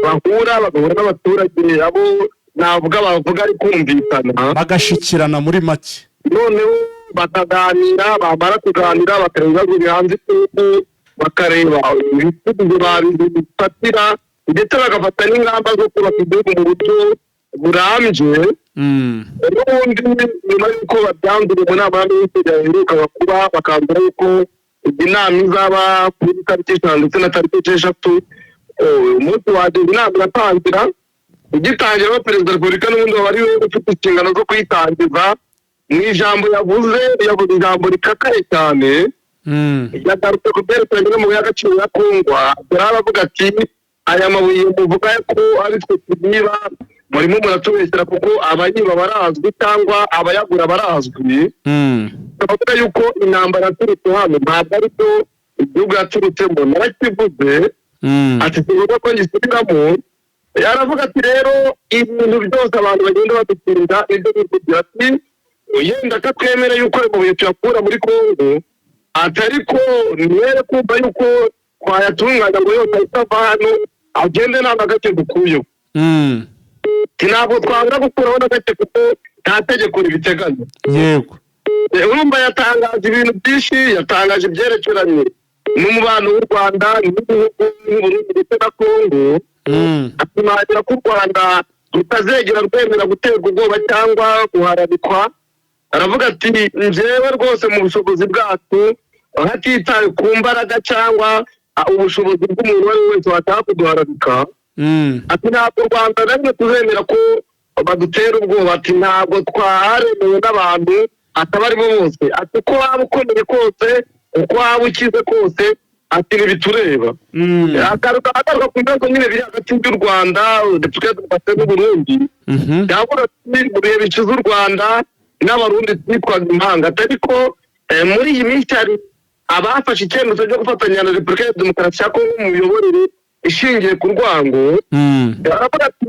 bahura bagahura n'abaturage abo navuga bavuga ari kumvikana, bagashikirana muri make. Noneho bakaganira, bamara kuganira bakareba ibihanze igihugu, bakareba ibisubizo babifatira ndetse bagafata n'ingamba zo kubaka igihugu mu buryo burambye. N'ubundi nyuma y'uko babyanduriye mu nama y'Itegeko iheruka kuba, bakambara yuko inama izaba kuri tariki 5 ndetse na tariki 6. Umunsi wageze inama iratangira, ugitangira Perezida wa Repubulika n'ubundi wari ufite inshingano zo kuyitangiza. Mu ijambo yavuze ijambo rikakaye cyane, yagarutse ku byerekeranye n'amabuye y'agaciro ya Kongo. Aravuga ati aya mabuye muvuga ko ari twe tuyiba, murimo muratubeshyira kuko abayiba barazwi cyangwa abayagura barazwi. Bavuga yuko intambara yaturutse hano ntabwo ari byo igihugu yaturutsemo, narakivuze ati tuvuga ko ngisubiramo. Yaravuga ati rero ibintu byose abantu bagenda badutsinda ibyo bivugira ati yenda katwemere yuko amabuye tuyakura muri Kongo, atariko niwere kumva yuko twayatunganya ngo yose ahitava hano agende nta n'agace dukuyeho. Ntabwo twabura gukuraho n'agace kuko nta tegeko ribiteganya. Yego. Urumva yatangaje ibintu byinshi, yatangaje ibyerekeranye n'umubano w'u Rwanda n'ibihugu nk'Uburundi ndetse na Kongo. Atumagira ko u Rwanda rutazegera rwemera guterwa ubwoba cyangwa guharabikwa. Aravuga ati njyewe rwose mu bushobozi bwacu hatitaye ku mbaraga cyangwa ubushobozi bw'umuntu uwo ari we wese wataha kuduharabika, ati ntabwo u Rwanda namwe tuzemera ko badutera ubwoba, ati ntabwo twaremewe n'abantu ataba ari bo bose, ati uko waba ukomeye kose uko waba ukize kose ati ntibitureba. Agaruka ku bibazo nyine biri hagati y'u Rwanda ndetse n'u Burundi, yavuga ati mu bihe bikize u Rwanda n'abarundi twitwaga impanga, ariko muri iyi minsi hari abafashe icyemezo cyo gufatanya na Repubulika ya Demokarasi ya Kongo mu miyoborere ishingiye ku rwango. Aravuga ati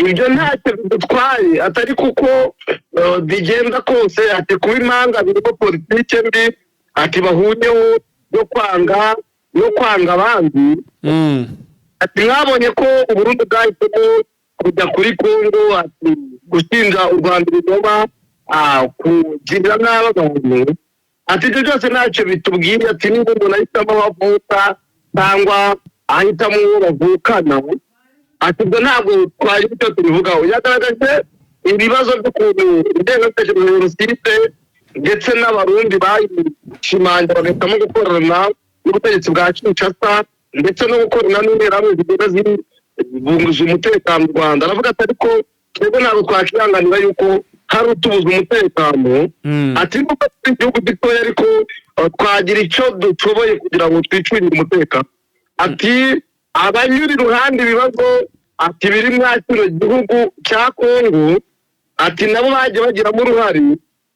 ibyo ntacyo bidutwaye, atari kuko bigenda kose, ati kuba impanga birimo politike mbi, ati bahunyeho yo kwanga abandi. Ati mwabonye ko Uburundi bwahisemo kujya kuri Kongo, ati gushinja u Rwanda ibinyoma, kugirira nabi abantu, ati ibyo byose ntacyo bitubwiye, ati niba umuntu ahitamo aho avuka cyangwa ahitamo uwo bavukana, ati ibyo ntabwo twari icyo tubivugaho. Yagaragaje ibibazo by'ukuntu ingengabitekerezo ya Jenoside ndetse n'abarundi bayishimangira bagahitamo gukorana n'ubutegetsi bwa Kinshasa ndetse no gukorana n'interahamwe zigenda zibungije umutekano mu Rwanda. Aravuga ati ariko twebwe ntabwo twakihanganira yuko hari utubuza umutekano, ati nubwo turi igihugu gitoya ariko twagira icyo dushoboye kugira ngo twicurire umutekano. Ati abanyura iruhande ibibazo ati biri muri kino gihugu cya Kongo, ati nabo bagiye bagiramo uruhare,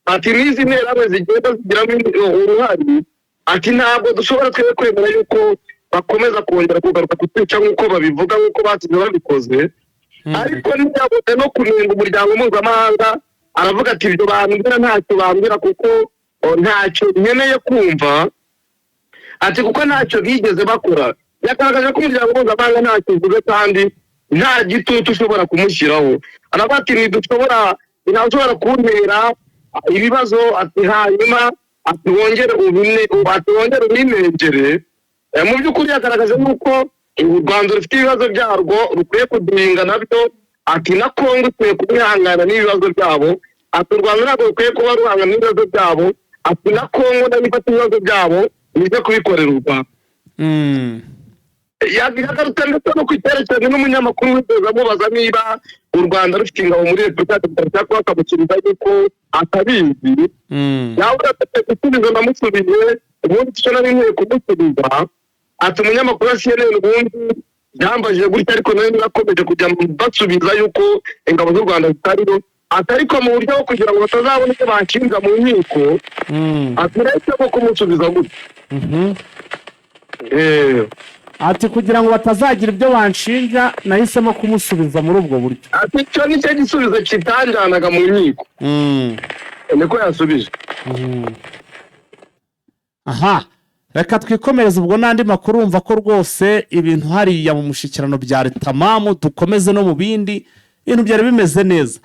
ati n'izi nterahamwe zigenda zigiramo uruhare, ati ntabwo dushobora twebwe kwemera yuko bakomeza kongera kugaruka kutwica nk'uko babivuga nk'uko basize babikoze, ariko ntibyabonye no kunenga umuryango mpuzamahanga. Aravuga ati ibyo bambwira ntacyo bambwira kuko ntacyo nkeneye kumva, ati kuko ntacyo bigeze bakora. Yagaragaje ko umuryango mpuzamahanga ntacyo uvuze kandi nta gitutu ushobora kumushyiraho. Aravuga ati ntashobora kuntera ibibazo, ati hanyuma ati wongere ubinengere. Mu by'ukuri yagaragaje nuko u Rwanda rufite ibibazo byarwo rukwiye kuduhinga nabyo, ati na Kongo ikwiye kubihangana n'ibibazo byabo, ati u Rwanda ntabwo rukwiye kuba ruhangana n'ibibazo byabo, ati na Kongo nayo ifata ibibazo byabo nize kubikorera u Rwanda. Yagarutse ndetse no ku icyerekezo n'umunyamakuru wigeze amubaza niba u Rwanda rufite ingabo muri Repubulika ya Demokarasi ya Kongo, akamusubiza yuko atabizi. Yavuga ati gusubiza namusubiye ubundi icyo nari nkwiye kumusubiza, ati umunyamakuru wa CNN ubundi yambajije gutya ariko nawe narakomeje kujya basubiza yuko ingabo z'u Rwanda zitariho, ati ariko mu buryo bwo kugira ngo batazabona icyo banshinja mu nkiko, ati nahisemo kumusubiza gutya. Ati kugira ngo batazagira ibyo banshinja nahisemo kumusubiza muri ubwo buryo. Ati icyo ni cyo gisubizo kitanjyanaga mu nkiko, niko yasubije. Aha, reka twikomereze ubwo n'andi makuru. Wumva ko rwose ibintu hariya mu mushyikirano byari tamamu, dukomeze no mu bindi ibintu byari bimeze neza.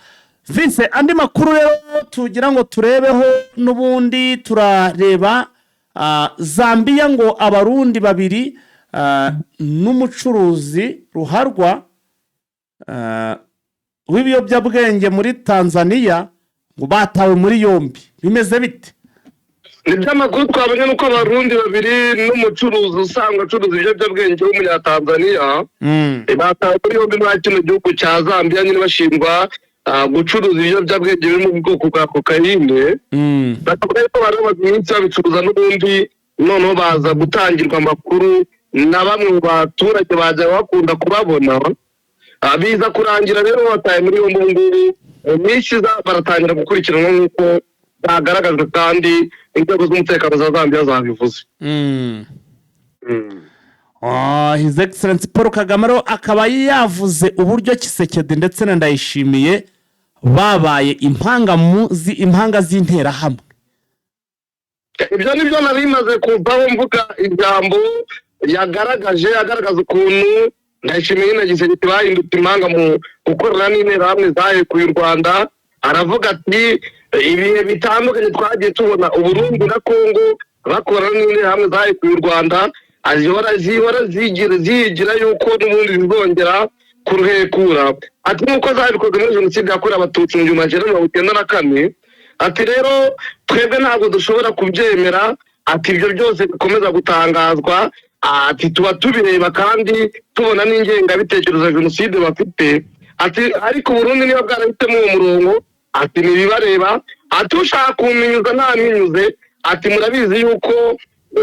Vince, andi makuru rero tugira ngo turebeho n'ubundi turareba Zambia ngo abarundi babiri n'umucuruzi ruharwa w'ibiyobyabwenge muri Tanzania ngo batawe muri yombi. Bimeze bite? Nibyo amakuru twabonye nuko abarundi babiri n'umucuruzi usanzwe acuruza ibiyobyabwenge w'umunyatanzania batawe muri yombi muri kino gihugu cya Zambia, nyine bashinjwa gucuruza ibiyobyabwenge biri mu bwoko bwa kokayine. Bakavuga ko bari bamaze iminsi babicuruza n'ubundi, noneho baza gutangirwa amakuru na bamwe mu baturage baje bakunda kubabona, biza kurangira rero bataye muri yombi. Ubu ngubu iminsi baratangira gukurikiranwa nk'uko byagaragajwe kandi inzego z'umutekano za Zambia zabivuze. His Excellency Paul Kagame akaba yavuze uburyo Kisekedi ndetse na Ndayishimiye babaye impanga z'interahamwe. Ibyo nibyo nari maze kuvaho mvuga ijambo agaragaza ukuntu Ndayishimiye na Kisekedi bahindutse impanga mu gukorana n'interahamwe zahekuye u Rwanda. Aravuga ati ibihe bitandukanye twagiye tubona Uburundi na Kongo bakorana n'interahamwe zahekuye u Rwanda, zihora zigira yuko n'ubundi zizongera kuruhekura ati nk'uko zabikoze muri jenoside yakorewe abatutsi mu 1994 ati rero twebwe ntabwo dushobora kubyemera ati ibyo byose bikomeza gutangazwa ati tuba tubireba kandi tubona n'ingengabitekerezo ya jenoside bafite ati ariko Burundi niba bwarahitemo uwo murongo ati ntibibareba ati ushaka kuminyuza ntaminyuze ati murabizi yuko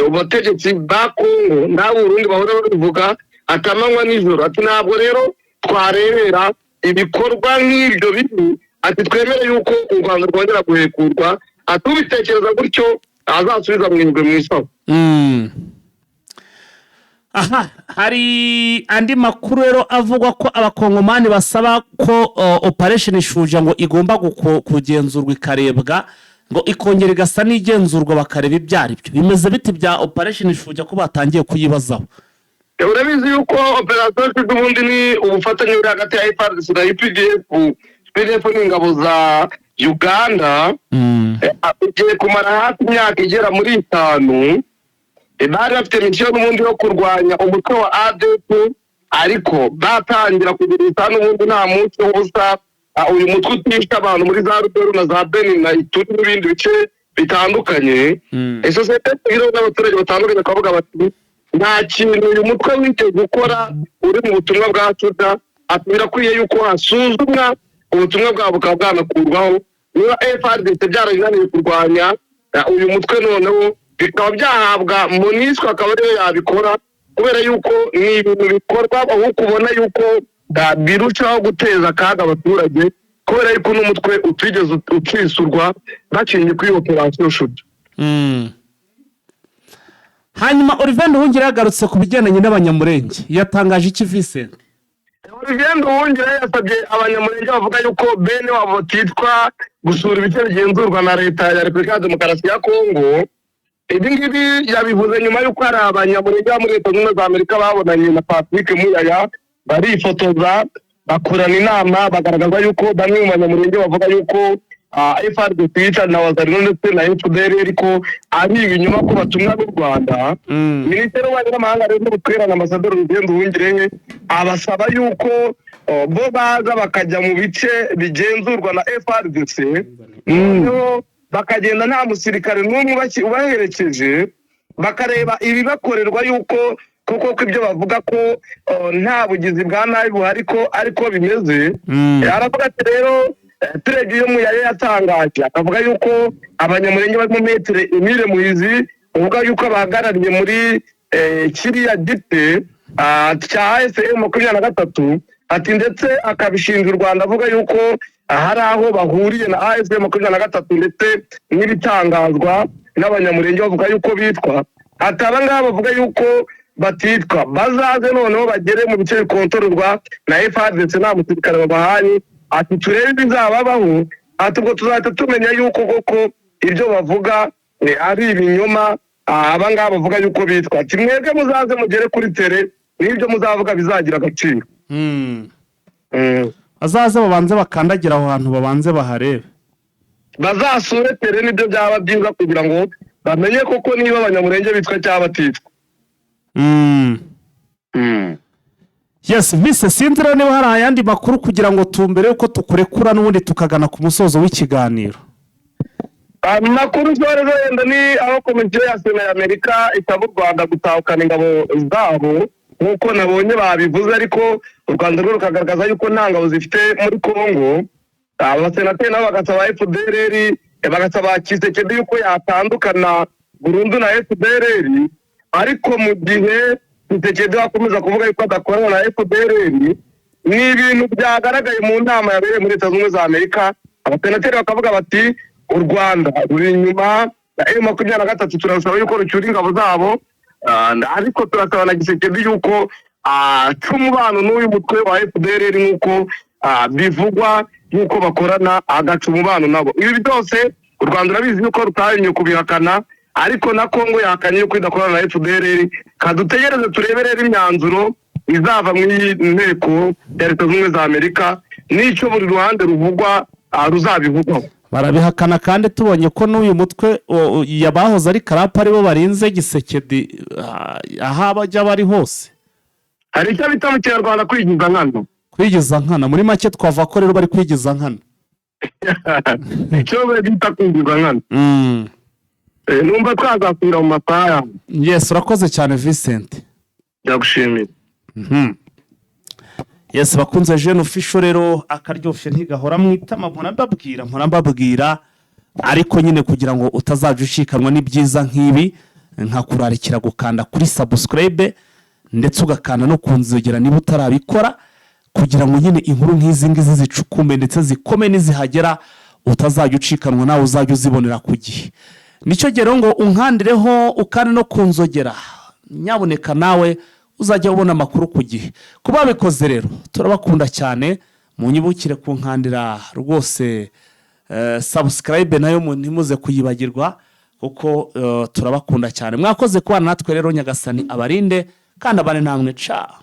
ubutegetsi bwa Kongo nta Burundi bahora babivuga atamanywa nijoro ati ntabwo rero twarebera ibikorwa nk'ibyo bibi ati twemere yuko u Rwanda rwongera guhekurwa ati ubitekereza gutyo azasubiza mwebwe mu isaho. Aha, hari andi makuru rero avuga ko abakongomani basaba ko operation Shuja ngo igomba kugenzurwa ikarebwa ngo ikongera igasa n'igenzurwa bakareba ibyari byo bimeze biti bya operation Shuja ko batangiye kuyibazaho. Urabizi yuko operation Shuja ubundi ni ubufatanye buri hagati ya FARDC na UPDF n'ingabo za Uganda igiye kumara hafi imyaka igera muri 5 bari bafite misiyo n'ubundi yo kurwanya umutwe wa ADF ariko batangira kugira isano n'ubundi nta munsi w'ubusa uyu mutwe utisha abantu muri za Rubero na za Benin na Ituri n'ibindi bice bitandukanye sosiyete sivile n'abaturage batandukanye bakavuga bati nta kintu uyu mutwe wite gukora uri mu butumwa bwa Shuja ati birakwiye yuko hasuzumwa ubutumwa bwabo bukaba bwanakurwaho niba FARDC byarayinaniye kurwanya uyu mutwe noneho bikaba byahabwa MONUSCO akaba ariyo yabikora kubera yuko ni ibintu bikorwa aho kubona yuko birushaho guteza akaga abaturage kubera yuko n'umutwe utigeze ucisurwa bacinye kuri operation Shuja. Hanyuma Olivier Nduhungira yagarutse ku bigendanye n'abanyamurenge yatangaje iki Vincent? Olivier Nduhungira yasabye abanyamurenge bavuga yuko bene wabo titwa gusura ibice bigenzurwa na leta ya Repubulika ya Demokarasi ya Kongo. Ibi ngibi yabivuze nyuma yuko hari abanyamurenge muri Leta Zunze Ubumwe za Amerika babonanye na Patrick Muyaya barifotoza bakorana inama bagaragaza yuko bamwe mu banyamurenge bavuga yuko FARDC yica na Wazalendo ndetse na FDLR ariko ari ibinyoma ko batumwa n'u Rwanda. Minisitiri w'Ububanyi n'Amahanga rero n'Ubutwererane Ambasaderi Olivier Nduhungira abasaba yuko bo baza bakajya mu bice bigenzurwa na FARDC bakagenda nta musirikare n'umwe ubaherekeje bakareba ibibakorerwa yuko kuko ibyo bavuga ko nta bugizi bwa nabi buhari ko ariko bimeze. Aravuga ati rero turege iyo Muyaya yatangaje akavuga yuko abanyamurenge bari mu metere Emile Muhizi uvuga yuko bahagarariye muri kiriya gite cya ASM 23 ati ndetse akabishinja u Rwanda avuga yuko hari aho bahuriye na ASM 23 ndetse n'ibitangazwa n'abanyamurenge bavuga yuko bitwa ataba ngaba bavuga yuko batitwa bazaze noneho bagere mu bice bikontororwa na FARDC nta musirikare babahaye ati turebe bizababaho ati ubwo tuzahita tumenya yuko koko ibyo bavuga ari ibinyoma aba ngaba bavuga yuko bitwa ati mwebwe muzaze mugere kuri tere n'ibyo muzavuga bizagira agaciro. Azaze babanze bakandagira aho hantu babanze baharebe bazasure tere nibyo byaba byiza kugira ngo bamenye koko niba abanyamurenge bitwa cyangwa batitwa. Yes, Vice Sindra niba hari ayandi makuru kugira ngo tumbere uko tukurekura n'ubundi tukagana ku musozo w'ikiganiro. Amakuru zoro yenda ni aho komisiyo ya Sena ya Amerika isaba u Rwanda gutahukana ingabo zabo nkuko nabonye babivuze ariko u Rwanda rwo rukagaragaza yuko nta ngabo zifite muri Kongo. Abasenateri nabo bagasaba FDLR bagasaba Kisekedi yuko yatandukana burundu na FDLR ariko mu gihe Kisekedi akomeza kuvuga yuko adakorana na FDLR ni ibintu byagaragaye mu nama yabereye muri Leta Zunze Ubumwe za Amerika. Abasenateri bakavuga bati u Rwanda ruri inyuma ya M23 turasaba yuko rucyura ingabo zabo ariko turasaba na Kisekedi yuko cy'umubano n'uyu mutwe wa FDLR nk'uko bivugwa yuko bakorana agaca umubano nabo. Ibi byose u Rwanda urabizi yuko rutahinye kubihakana ariko na Kongo yahakanye yuko idakorana na FDLR. Kadutegereze tureberere imyanzuro izava mu nteko ya Leta Zunze Ubumwe za Amerika n'icyo buri ruhande ruvugwa ruzabivugwaho. Barabihakana kandi tubonye ko n'uyu mutwe yabahoze ari karapa aribo barinze Gisekedi aho abajya bari hose. Hari icyo bita mu Kinyarwanda kwigiza nkano. kwigiza nkana muri make twava ko rero bari kwigiza nkana icyo bita kwigiza nkana. Numva twazasubira mu masaha yawe. Yes, urakoze cyane Vincent. Ndagushimiye. Yes, bakunze Jeune Official rero akaryoshye ntigahora mwitama mpora mbabwira ariko nyine kugira ngo utazaje ushikanwa n'ibyiza nk'ibi nka kurarikira gukanda kuri subscribe ndetse ugakanda no kunzogera niba utarabikora kugira ngo nyine inkuru nk'izi ngizi zicukume ndetse zikome nizihagera utazaje ucikanwa nawe uzaje uzibonera ku gihe. Nicyo gero ngo unkandireho ukane no kunzogera nyaboneka nawe uzajya ubona amakuru ku gihe. Kuba bikoze rero turabakunda cyane munyibukire kunkandira rwose subscribe nayo ntimuze kuyibagirwa kuko turabakunda cyane. Mwakoze kubana natwe rero Nyagasani abarinde kandi abane namwe. Ciao.